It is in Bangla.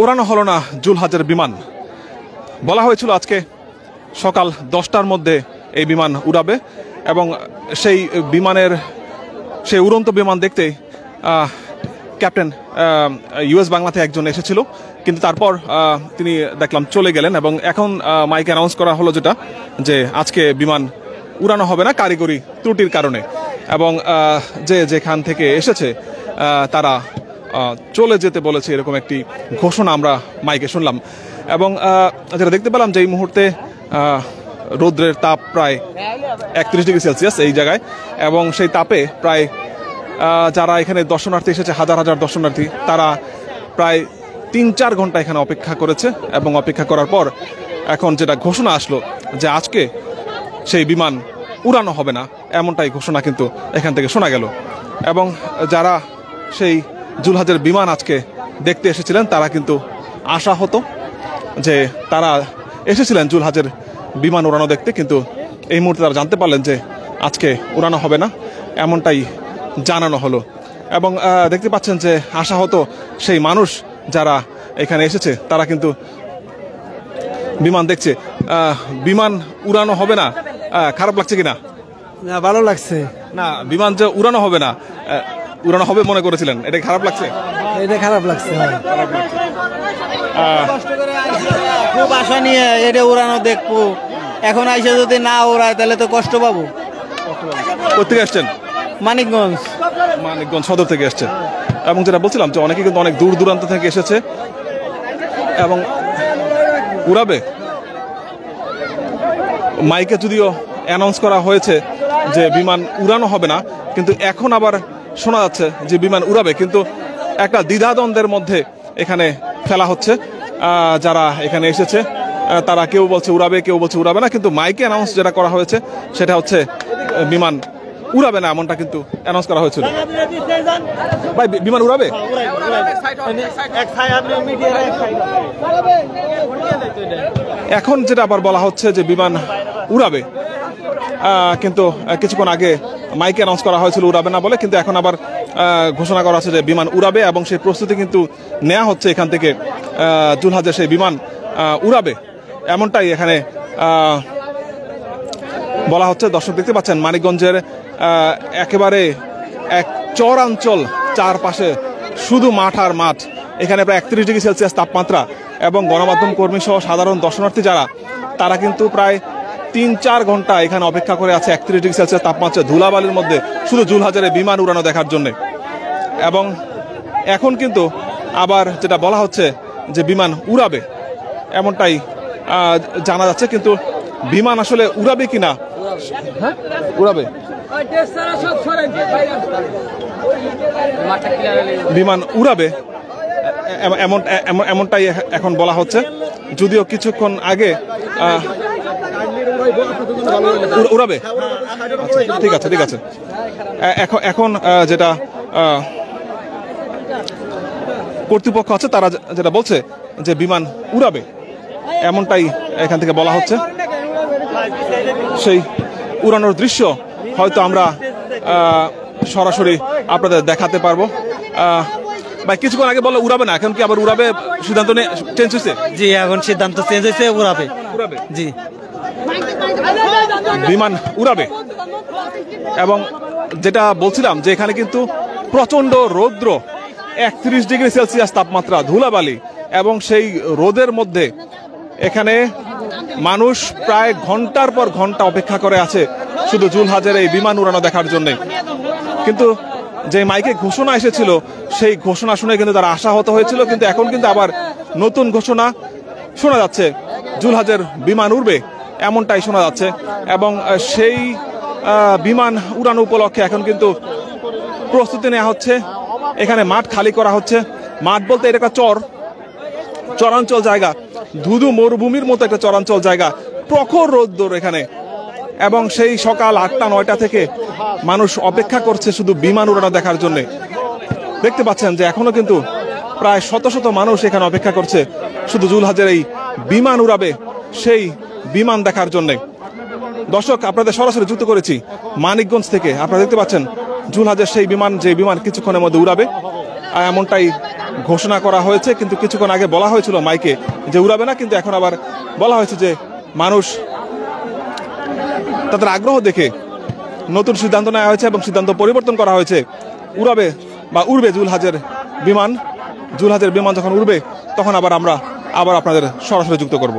উড়ানো হলো না জুলহাজের বিমান। বলা হয়েছিল আজকে সকাল 10টার মধ্যে এই বিমান উড়াবে এবং সেই বিমানের সেই উড়ন্ত বিমান দেখতে ক্যাপ্টেন ইউএস বাংলাতে একজন এসেছিল, কিন্তু তারপর তিনি দেখলাম চলে গেলেন এবং এখন মাইকে অ্যানাউন্স করা হলো যেটা যে আজকে বিমান উড়ানো হবে না কারিগরি ত্রুটির কারণে, এবং যেখান থেকে এসেছে তারা চলে যেতে বলেছে, এরকম একটি ঘোষণা আমরা মাইকে শুনলাম। এবং যেটা দেখতে পেলাম যে এই মুহূর্তে রৌদ্রের তাপ প্রায় 31 ডিগ্রি সেলসিয়াস এই জায়গায়, এবং সেই তাপে প্রায় যারা এখানে দর্শনার্থী এসেছে হাজার হাজার দর্শনার্থী, তারা প্রায় 3-4 ঘন্টা এখানে অপেক্ষা করেছে এবং অপেক্ষা করার পর এখন যেটা ঘোষণা আসলো যে আজকে সেই বিমান উড়ানো হবে না, এমনটাই ঘোষণা কিন্তু এখান থেকে শোনা গেল। এবং যারা সেই জুলহাজের বিমান আজকে দেখতে এসেছিলেন তারা কিন্তু আশা হতো যে তারা এসেছিলেন জুলহাজের বিমান উড়ানো দেখতে, কিন্তু এই মুহূর্তে তারা জানতে পারলেন যে আজকে উড়ানো হবে না, এমনটাই জানানো হলো। এবং দেখতে পাচ্ছেন যে আশা হতো সেই মানুষ যারা এখানে এসেছে তারা কিন্তু বিমান দেখছে। বিমান উড়ানো হবে না, খারাপ লাগছে কিনা? না, ভালো লাগছে। না, বিমান যে উড়ানো হবে না, উড়ানো হবে মনে করেছিলেন, এটা খারাপ লাগছে? এটা খারাপ লাগছে। খুব আশা নিয়ে এটা উড়ানো দেখবো, এখন আইসা যদি না উড়ায় তাহলে তো কষ্ট পাবো। কোথেকে আসছেন? মানিকগঞ্জ সদর থেকে এসছেন। এবং যেটা বলছিলাম যে অনেকে কিন্তু অনেক দূর দূরান্ত থেকে এসেছে এবং উড়াবে। মাইকে যদিও অ্যানাউন্স করা হয়েছে যে বিমান উড়ানো হবে না, কিন্তু এখন আবার শোনা যাচ্ছে যে বিমান উড়াবে, কিন্তু একটা দ্বিধাদ্বন্দ্বের মধ্যে এখানে ফেলা হচ্ছে। যারা এখানে এসেছে তারা কেউ বলছে উড়াবে, কেউ বলছে উড়াবে না, কিন্তু মাইকে অ্যানাউন্স যেটা করা হয়েছে সেটা হচ্ছে বিমান উড়াবে না, এমনটা কিন্তু অ্যানাউন্স করা হয়েছিল। ভাই, বিমান উড়াবে? এখন যেটা আবার বলা হচ্ছে যে বিমান উড়াবে, কিন্তু কিছুক্ষণ আগে মাইকে অ্যানাউন্স করা হয়েছিল উড়াবে না বলে, কিন্তু এখন আবার ঘোষণা করা হচ্ছে যে বিমান উড়াবে এবং সেই প্রস্তুতি কিন্তু নেওয়া হচ্ছে এখান থেকে, জুলহাজের সেই বিমান উড়াবে এমনটাই এখানে বলা হচ্ছে। দর্শক দেখতে পাচ্ছেন মানিকগঞ্জের একেবারে এক চরাঞ্চল, চারপাশে শুধু মাঠ আর মাঠ। এখানে প্রায় 31 ডিগ্রি সেলসিয়াস তাপমাত্রা এবং গণমাধ্যম কর্মী সহ সাধারণ দর্শনার্থী যারা, তারা কিন্তু প্রায় 3-4 ঘন্টা এখানে অপেক্ষা করে আছে 31 ডিগ্রি সেলসিয়াস তাপমাত্রা ধুলাবালির মধ্যে শুধু জুলহাজের বিমান উড়ানো দেখার জন্য। এবং এখন কিন্তু আবার যেটা বলা হচ্ছে যে বিমান উড়াবে এমনটাই জানা যাচ্ছে, কিন্তু বিমান আসলে উড়াবে কিনা? উড়াবে, বিমান উড়াবে এমনটাই এখন বলা হচ্ছে, যদিও কিছুক্ষণ আগে উড়াবে। ঠিক আছে, ঠিক আছে। এখন যেটা কর্তৃপক্ষ আছে তারা যেটা বলছে যে বিমান উড়াবে, এমনটাই এখান থেকে বলা হচ্ছে। সেই উড়ানোর দৃশ্য হয়তো আমরা সরাসরি আপনাদের দেখাতে পারবো। ভাই, কিছুক্ষণ আগে বলে উড়াবে না, এখন কি আবার উড়াবে? সিদ্ধান্ত চেঞ্জ হয়েছে? জি, এখন সিদ্ধান্ত চেঞ্জ হয়েছে, উড়াবে। জি, বিমান উড়াবে। এবং যেটা বলছিলাম যে এখানে কিন্তু প্রচন্ড রৌদ্র, 31 ডিগ্রি সেলসিয়াস তাপমাত্রা, ধুলাবালি, এবং সেই রোদের মধ্যে এখানে মানুষ প্রায় ঘন্টার পর ঘন্টা অপেক্ষা করে আছে শুধু জুলহাজের এই বিমান উড়ানো দেখার জন্য। কিন্তু যে মাইকে ঘোষণা এসেছিল সেই ঘোষণা শুনে কিন্তু তারা আশাহত হয়েছিল, কিন্তু এখন কিন্তু আবার নতুন ঘোষণা শোনা যাচ্ছে, জুলহাজের বিমান উড়বে এমনটাই শোনা যাচ্ছে। এবং সেই বিমান উড়ানো উপলক্ষে এখন কিন্তু প্রস্তুতি নেওয়া হচ্ছে, এখানে মাঠ খালি করা হচ্ছে। মাঠ বলতে এটা একটা চরাঞ্চল জায়গা, ধুধু মরুভূমির মতো একটা চরাঞ্চল জায়গা, প্রখর রোদ্দুর এখানে। এবং সেই সকাল 8টা-9টা থেকে মানুষ অপেক্ষা করছে শুধু বিমান উড়ানো দেখার জন্য। দেখতে পাচ্ছেন যে এখনো কিন্তু প্রায় শত শত মানুষ এখানে অপেক্ষা করছে শুধু জুলহাজের এই বিমান উড়াবে সেই বিমান দেখার জন্য। দর্শক, আপনাদের সরাসরি যুক্ত করেছি মানিকগঞ্জ থেকে। আপনারা দেখতে পাচ্ছেন জুলহাজের সেই বিমান, যে বিমান কিছুক্ষণের মধ্যে উড়াবে, এমনটাই ঘোষণা করা হয়েছে, কিন্তু কিছুক্ষণ আগে বলা হয়েছিল মাইকে যে উড়াবে না, কিন্তু এখন আবার বলা হয়েছে যে মানুষ তাদের আগ্রহ দেখে নতুন সিদ্ধান্ত নেওয়া হয়েছে এবং সিদ্ধান্ত পরিবর্তন করা হয়েছে। উড়াবে বা উড়বে জুলহাজের বিমান। জুলহাজের বিমান যখন উড়বে তখন আবার আমরা আপনাদের সরাসরি যুক্ত করব।